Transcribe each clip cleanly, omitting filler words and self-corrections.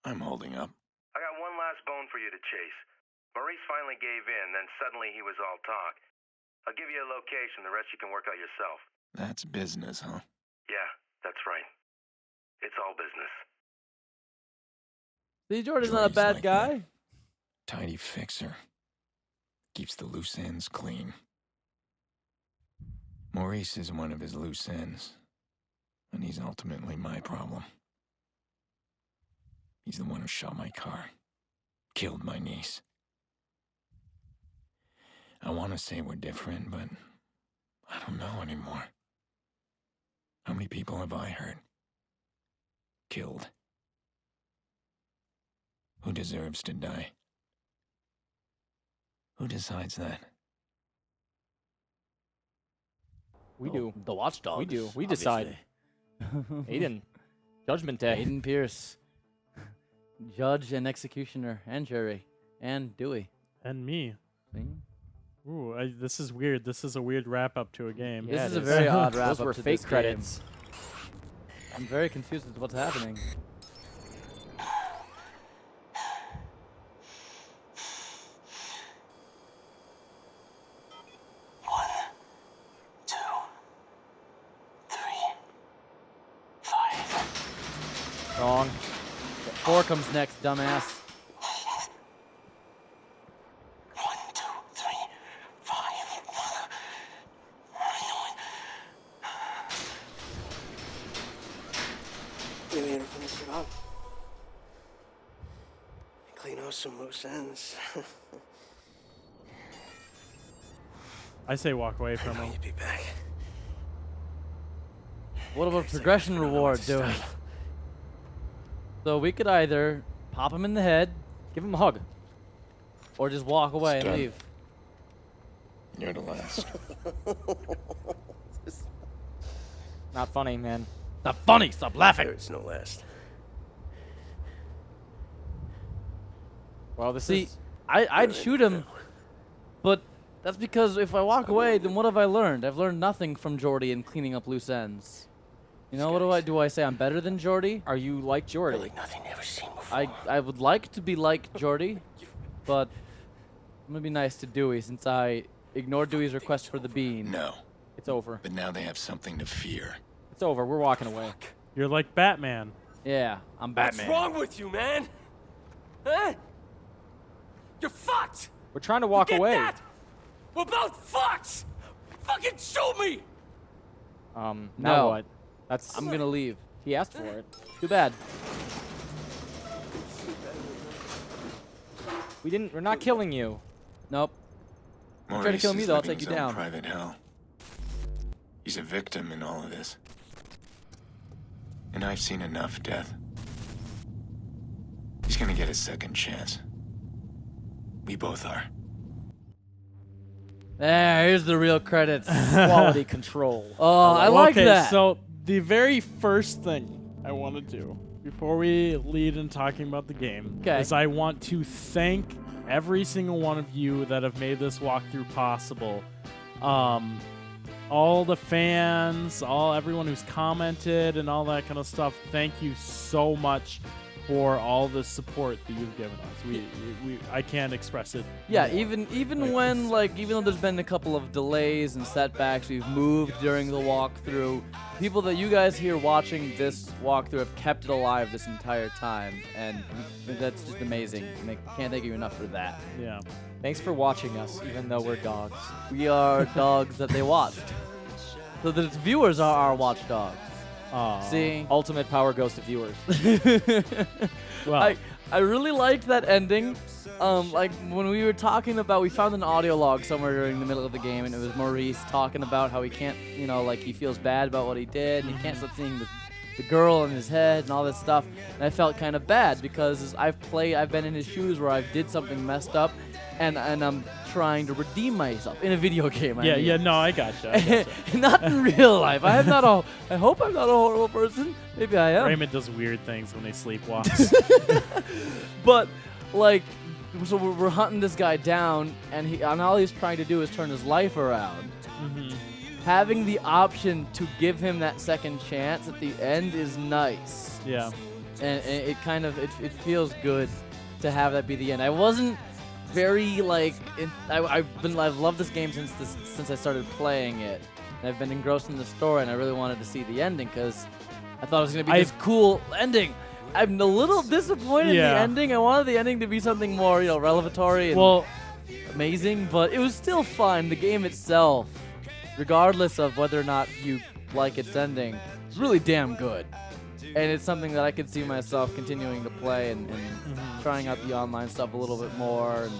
I'm holding up. I got one last bone for you to chase. Maurice finally gave in, then suddenly he was all talk. I'll give you a location, the rest you can work out yourself. That's business, huh? Yeah, that's right. It's all business. See, Jordan's not a bad like guy. that. Tidy fixer. Keeps the loose ends clean. Maurice is one of his loose ends. And he's ultimately my problem. He's the one who shot my car. Killed my niece. I want to say we're different, but I don't know anymore. How many people have I hurt? Killed? Who deserves to die? Who decides that? We do. The Watch Dogs. We do. We decide. Aiden. Judgment Day. Aiden Pierce. Judge and executioner and jury. And Dewey. And me. See? Ooh, this is weird. This is a weird wrap-up to a game. This Yeah, is it a is. very odd wrap Those up were to fake this credits. Game. I'm very confused with what's happening. Wrong. 4 comes next, dumbass. 1, 2, 3, 5. We're here to finish it up. Clean out some loose ends. I say walk away from him. You'd be back. What about progression reward, Dewey? So we could either pop him in the head, Give him a hug. or just walk away and Stun. leave. You're the last. Not funny, man. Not funny. Stop laughing. There's no last. Well, this See, is... I'd shoot him, but that's because if I walk away, then what have I learned? I've learned nothing from Jordy in cleaning up loose ends. You know, what do I say? I'm better than Jordy? Are you like Jordy? Like nothing ever seen before. I would like to be like Jordy, but I'm gonna be nice to Dewey since I ignored Dewey's request for the bean. No. It's over. But now they have something to fear. It's over. We're walking away. You're like Batman. Yeah, I'm Batman. What's wrong with you, man? Huh? You're fucked! We're trying to walk Get away. that? We're both fucked! Fucking shoot me! Now No. what? That's... I'm gonna leave. He asked for it. Too bad. We're not killing you. Nope. Maurice try to kill me, is though, I'll living take you his own down. private hell. He's a victim in all of this. And I've seen enough death. He's gonna get a second chance. We both are. There, here's the real credits. Quality control. Oh, I like okay, that. so the very first thing I want to do before we lead in talking about the game is I want to thank every single one of you that have made this walkthrough possible. All the fans, everyone who's commented and all that kind of stuff. Thank you so much for all the support that you've given us. I can't express it. Yeah, more. even when even though there's been a couple of delays and setbacks, we've moved during the walkthrough. People that you guys here watching this walkthrough have kept it alive this entire time, and that's just amazing. Can't thank you enough for that. Yeah. Thanks for watching us, even though we're dogs. We are dogs that they watched. So the viewers are our watchdogs. See? Ultimate power goes to viewers. Well, I really liked that ending. Like when we were talking about, we found an audio log somewhere during the middle of the game, and it was Maurice talking about how he can't, like he feels bad about what he did, and he can't stop seeing the girl in his head and all this stuff. And I felt kind of bad because I've been in his shoes where I did something messed up, and I'm trying to redeem myself in a video game. no, I gotcha. Not in real life. I hope I'm not a horrible person. Maybe I am. Raymond does weird things when he sleepwalks. But so we're hunting this guy down, and all he's trying to do is turn his life around. Mm-hmm. Having the option to give him that second chance at the end is nice. Yeah. and it kind of it feels good to have that be the end. I wasn't very like I've loved this game since I started playing it, and I've been engrossed in the story, and I really wanted to see the ending because I thought it was gonna be this cool ending. I'm a little disappointed in the ending. I wanted the ending to be something more, revelatory and amazing, but it was still fun. The game itself, regardless of whether or not you like its ending, is really damn good. And it's something that I could see myself continuing to play and trying out the online stuff a little bit more. And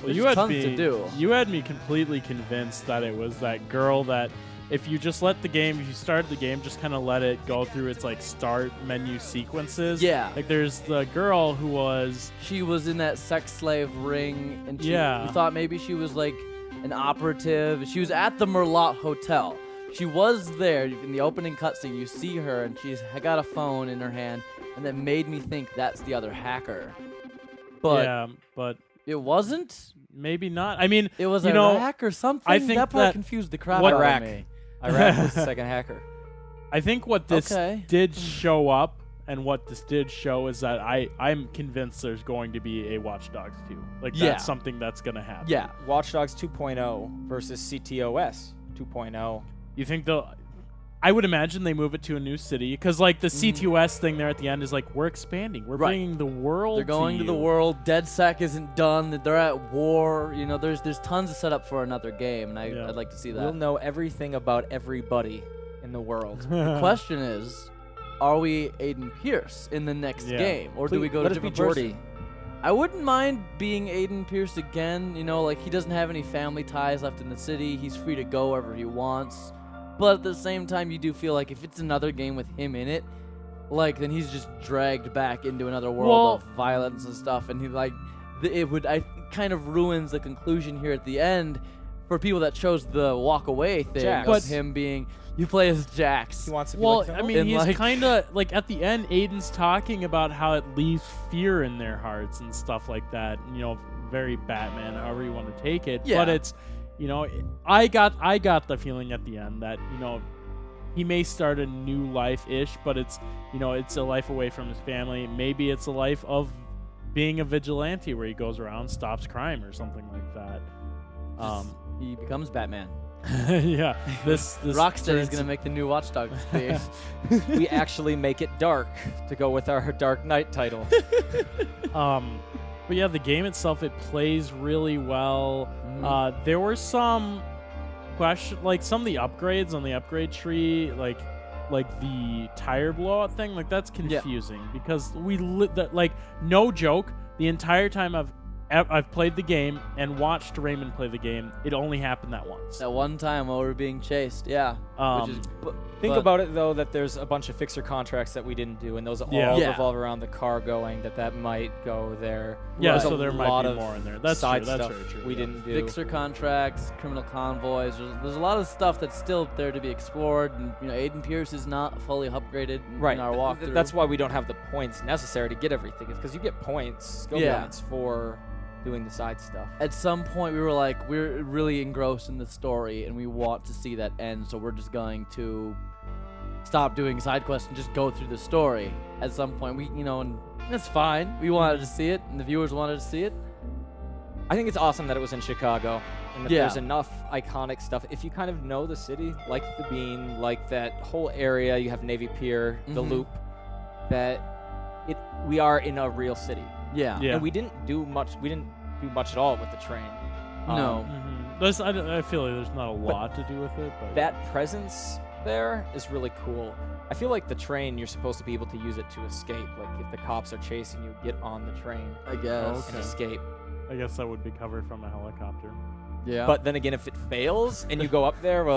there's tons to do. You had me completely convinced that it was that girl that if you just let the game, if you started the game, just kind of let it go through its like start menu sequences. Yeah. Like there's the girl who was... She was in that sex slave ring, and you thought maybe she was like an operative. She was at the Merlot Hotel. She was there in the opening cutscene. You see her, and she's got a phone in her hand, and that made me think that's the other hacker. But but it wasn't. Maybe not. I mean, it was Iraq or something. I think that part confused the crap out of me. Iraq was the second hacker. I think what this did show up and what this did show is that I'm convinced there's going to be a Watch Dogs 2. Like, that's something that's going to happen. Yeah. Watch Dogs 2.0 versus ctOS 2.0. You think I would imagine they move it to a new city because, like, the ctOS thing there at the end is like, we're expanding. We're bringing the world. They're going to the world. DedSec isn't done. They're at war. There's tons of setup for another game, and I'd like to see that. We'll know everything about everybody in the world. The question is, are we Aiden Pierce in the next game, or do we go to a different person? I wouldn't mind being Aiden Pierce again. Like, he doesn't have any family ties left in the city. He's free to go wherever he wants. But at the same time, you do feel like if it's another game with him in it, like, then he's just dragged back into another world of violence and stuff, and I kind of ruins the conclusion here at the end for people that chose the walk away thing Jax. of him being. You play as Jax. He wants to be I mean, he's kind of like at the end. Aiden's talking about how it leaves fear in their hearts and stuff like that. Very Batman, however you want to take it. Yeah. But it's. I got the feeling at the end that, he may start a new life-ish, but it's, it's a life away from his family. Maybe it's a life of being a vigilante where he goes around, stops crime or something like that. He becomes Batman. Yeah. This Rocksteady is going to make the new Watch Dogs game. We actually make it dark to go with our Dark Knight title. But yeah, the game itself, it plays really well. There were some question, like some of the upgrades on the upgrade tree, like the tire blowout thing, like that's confusing because no joke, the entire time I've played the game and watched Raymond play the game, it only happened that once. That one time while we were being chased, Think about it, though, that there's a bunch of fixer contracts that we didn't do, and those all revolve around the car going, that might go there. Yeah, so there might be more in there. That's side true. That's stuff very true. we didn't do. Fixer contracts, criminal convoys. There's a lot of stuff that's still there to be explored, and Aiden Pierce is not fully upgraded in our walkthrough. That's why we don't have the points necessary to get everything, is because you get points, skill points for doing the side stuff. At some point, we were like, we're really engrossed in the story, and we want to see that end, so we're just going to stop doing side quests and just go through the story. At some point, and that's fine. We wanted to see it, and the viewers wanted to see it. I think it's awesome that it was in Chicago, and that there's enough iconic stuff. If you kind of know the city, like the Bean, like that whole area, you have Navy Pier, the Loop, that we are in a real city. Yeah. And we didn't do much. We didn't do much at all with the train. No. I feel like there's not a lot to do with it. But that presence there is really cool. I feel like the train, you're supposed to be able to use it to escape. Like if the cops are chasing you, get on the train. I guess. And escape. I guess that would be covered from a helicopter. Yeah. But then again, if it fails and you go up there, and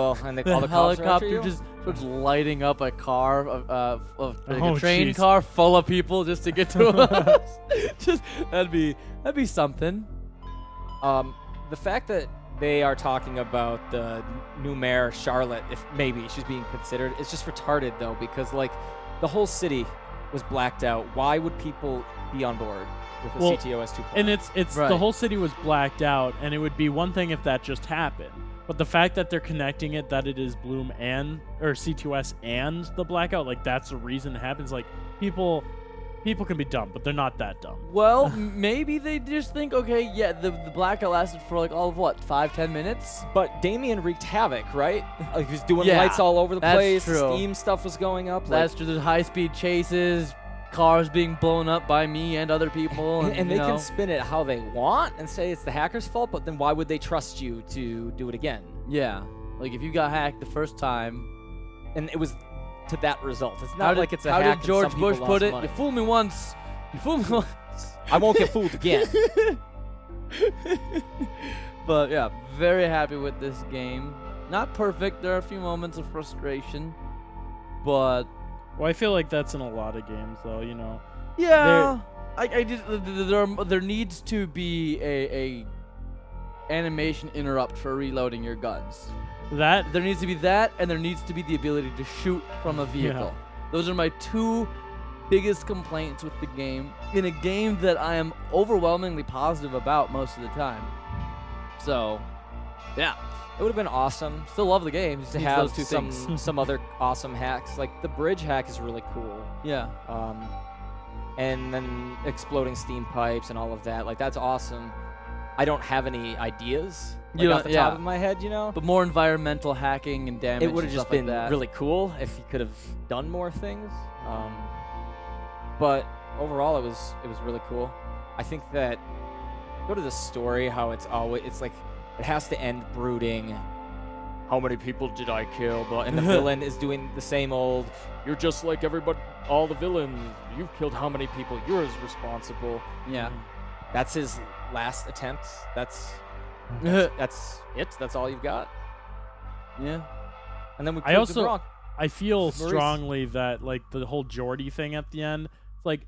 all the helicopter just starts lighting up a car, a train car full of people just to get to us. That'd be something. The fact that they are talking about the new mayor, Charlotte, if maybe she's being considered, it's just retarded though, because like the whole city was blacked out. Why would people be on board with the ctOS 2.0? And it's the whole city was blacked out, and it would be one thing if that just happened. But the fact that they're connecting it, that it is Bloom or ctOS and the blackout, like that's the reason it happens. Like people People can be dumb, but they're not that dumb. Well, maybe they just think, okay, yeah, the blackout lasted for like all of what, 5-10 minutes? But Damien wreaked havoc, right? Like he was doing Yeah, lights all over the that's place. true. Steam stuff was going up. That's true. There's high-speed chases, cars being blown up by me and other people. And they can spin it how they want and say it's the hacker's fault, but then why would they trust you to do it again? Yeah. Like if you got hacked the first time. And it was to that result. It's not like it's a hack. How and did George some Bush people put lost it? money. You fooled me once. You fooled me once. I won't get fooled again. But yeah, very happy with this game. Not perfect. There are a few moments of frustration, but Well, I feel like that's in a lot of games, though. You know. yeah, I just there needs to be a animation interrupt for reloading your guns. That There needs to be that, and there needs to be the ability to shoot from a vehicle. Those are my two biggest complaints with the game, in a game that I am overwhelmingly positive about most of the time. So, yeah, It would have been awesome still love the game. Just to needs have those two things. some other awesome hacks. Like the bridge hack is really cool. Yeah, And then exploding steam pipes and all of that. Like that's awesome. I don't have any ideas off the top of my head, you know. but more environmental hacking and damage. It would have and just stuff like been that. really cool if he could have done more things. But overall, it was really cool. I think that go to the story, how it's like it has to end brooding. How many people did I kill? But and the villain is doing the same old. You're just like everybody, all the villains. You've killed how many people? You're as responsible. Yeah. That's his last attempt. That's it. That's all you've got. Yeah. And then we I proved him also wrong. I feel Maurice. strongly that like the whole Jordy thing at the end. It's like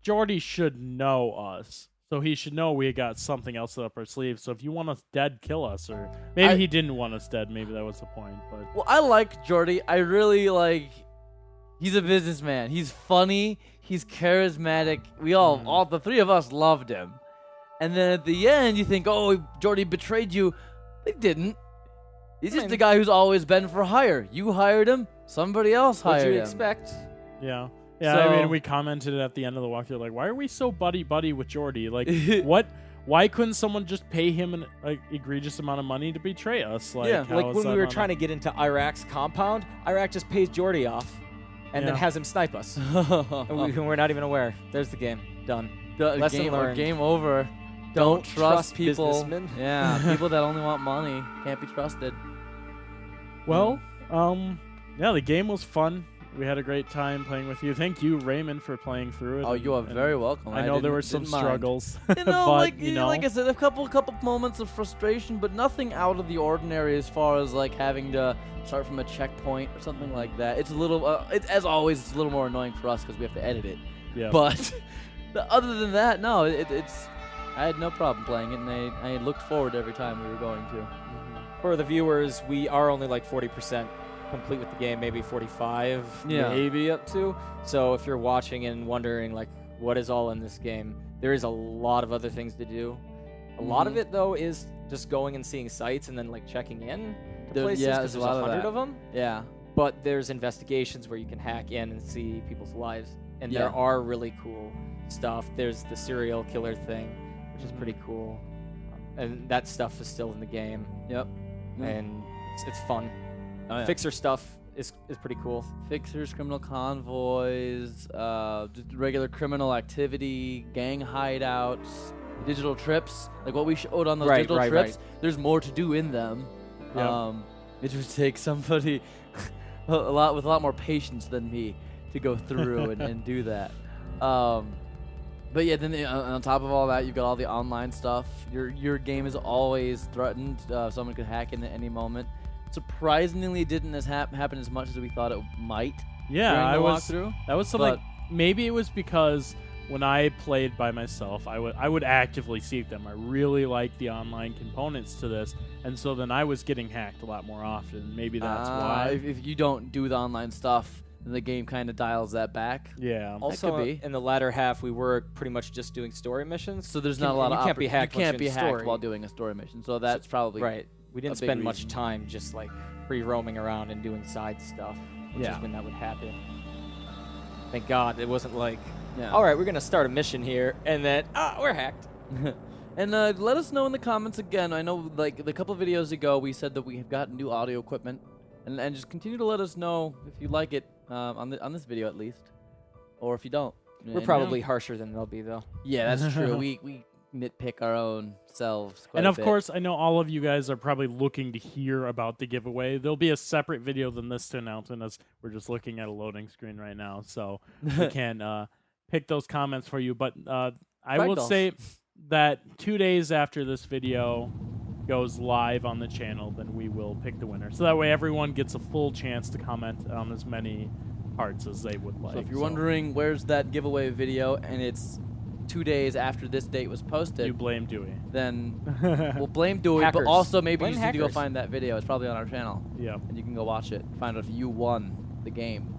Jordy should know us. So he should know we got something else up our sleeve. So if you want us dead, kill us. Or maybe he didn't want us dead. Maybe that was the point. But Well, I like Jordy. I really like. He's a businessman. He's funny. He's charismatic. We all the three of us loved him. And then at the end, you think, oh, Jordy betrayed you. They didn't. He's just the guy who's always been for hire. You hired him. Somebody else hired him. What'd you expect? yeah. Yeah, I mean, So- we commented at the end of the walkthrough, like, why are we so buddy-buddy with Jordy? Like, why couldn't someone just pay him an egregious amount of money to betray us? Like, Yeah, how Like is when that we were not trying to get into Iraq's compound, Iraq just pays Jordy off and then Yeah. has him snipe us. And we're not even aware. There's the game. Done. Lesson learned. Game over. Don't trust people. businessmen. Yeah, people that only want money can't be trusted. Well, yeah, the game was fun. We had a great time playing with you. Thank you, Raymond, for playing through it. Oh, you are and very welcome. I know there were some didn't mind. struggles, You know, but you know, like I said, a couple moments of frustration, but nothing out of the ordinary as far as like having to start from a checkpoint or something like that. It's a little, as always, it's a little more annoying for us because we have to edit it. yeah. But other than that, no, it's. I had no problem playing it, and I looked forward every time we were going to. For the viewers, we are only like 40% complete with the game, maybe 45, Yeah. maybe up to. So if you're watching and wondering like what is all in this game, there is a lot of other things to do. A lot of it though is just going and seeing sites and then like checking in to places yeah, because there's there's a lot of 100 that. of them. Yeah. But there's investigations where you can hack in and see people's lives, and Yeah. there are really cool stuff. There's the serial killer thing, which is pretty cool, and that stuff is still in the game. Yep. And it's fun. Oh, yeah. Fixer stuff is pretty cool. Fixers, criminal convoys, just regular criminal activity, gang hideouts, digital trips, like what we showed on those Right, digital right, trips. right. There's more to do in them. Yeah. It would take somebody with a lot more patience than me to go through and do that. But yeah, then on top of all that, you've got all the online stuff. Your game is always threatened. Someone could hack in at any moment. Surprisingly, it didn't happen as much as we thought it might. Yeah, during I the was. walkthrough. That was something. But- Maybe it was because when I played by myself, I would actively seek them. I really like the online components to this, and so then I was getting hacked a lot more often. Maybe that's why. If you don't do the online stuff, then the game kind of dials that back. Yeah. Also, could be. in the latter half, we were pretty much just doing story missions. So there's not a lot of you can't be hacked. You can't once be you're in hacked story. while doing a story mission. So that's probably Right. We didn't a big spend much reason. time just like free roaming around and doing side stuff, which Yeah. is when that would happen. Thank God it wasn't like Yeah. All right, we're gonna start a mission here, and then we're hacked. And let us know in the comments again. I know, like, a couple of videos ago, we said that we have gotten new audio equipment, and just continue to let us know if you like it on this video at least, or if you don't. We're probably harsher than they'll be, though. Yeah, that's true. we nitpick our own selves quite And a of bit. course, I know all of you guys are probably looking to hear about the giveaway. There'll be a separate video than this to announce, and as we're just looking at a loading screen right now, so we can pick those comments for you. But I will say that 2 days after this video goes live on the channel, then we will pick the winner. So that way everyone gets a full chance to comment on as many parts as they would like. So if you're wondering where's that giveaway video and it's 2 days after this date was posted, you blame Dewey. Then we'll blame Dewey, Hackers. but also maybe Blame you just need to go hackers. find that video. It's probably on our channel. Yeah. And you can go watch it, find out if you won the game.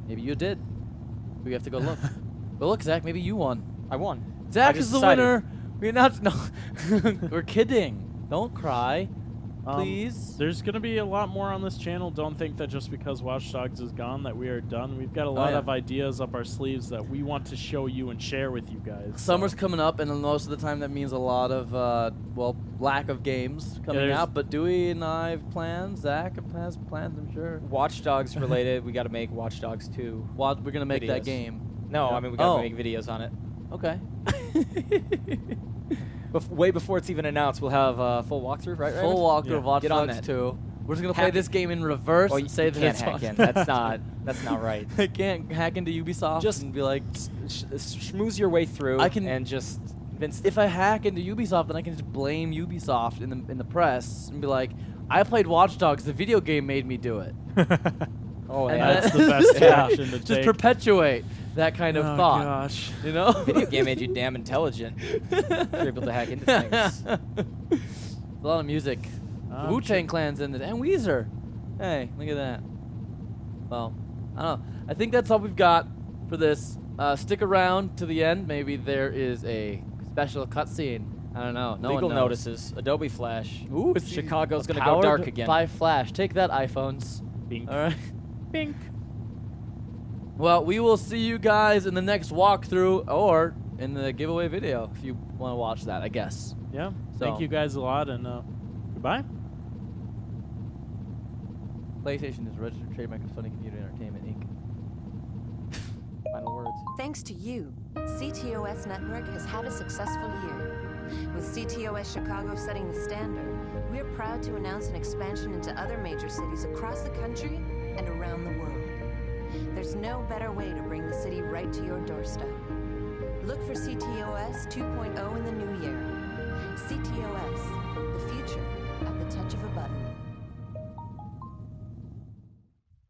Maybe you did. We have to go look. Go look, Zach. Maybe you won. I won. Zach I is just the decided. winner. We're not. No, we're kidding. Don't cry, please. There's going to be a lot more on this channel. Don't think that just because Watch Dogs is gone that we are done. We've got a lot of ideas up our sleeves that we want to show you and share with you guys. Summer's coming up, and most of the time that means a lot of, well, lack of games coming out. But Dewey and I have plans. Zach has plans, I'm sure. Watch Dogs related. We got to make Watch Dogs 2. We're going to make that videos. game. No, Yeah. I mean, we got to make videos on it. Okay. Way before it's even announced, we'll have a full walkthrough, right? Full walkthrough Yeah. of Watch Get on Dogs that. 2. We're just going to play Hack this it. game in reverse Well, and say that can't it's hack on- in. That's not right. I can't hack into Ubisoft Just and be like, Schmooze your way through and just convince them. if I hack into Ubisoft, then I can just blame Ubisoft in the press and be like, I played Watch Dogs. The video game made me do it. Oh, And That's then- the best Yeah. action to Just take. perpetuate that kind of thought. Gosh. You know? Video game made you damn intelligent. You're able to hack into things. A lot of music. Wu-Tang Clan's in it, and Weezer. Hey, look at that. Well, I don't know. I think that's all we've got for this. Stick around to the end. Maybe there is a special cutscene. I don't know. No Legal one knows. notices. Adobe Flash. Ooh, it's Chicago's gonna go powered dark again. by Flash. Take that, iPhones. Bink. All right. Bink. Well, we will see you guys in the next walkthrough or in the giveaway video if you want to watch that, I guess. Yeah. So- Thank you guys a lot, and goodbye. PlayStation is registered trademark of Sony Computer Entertainment, Inc. Final words. Thanks to you, ctOS Network has had a successful year. With ctOS Chicago setting the standard, we're proud to announce an expansion into other major cities across the country and around the world. There's no better way to bring the city right to your doorstep. Look for ctOS 2.0 in the new year. ctOS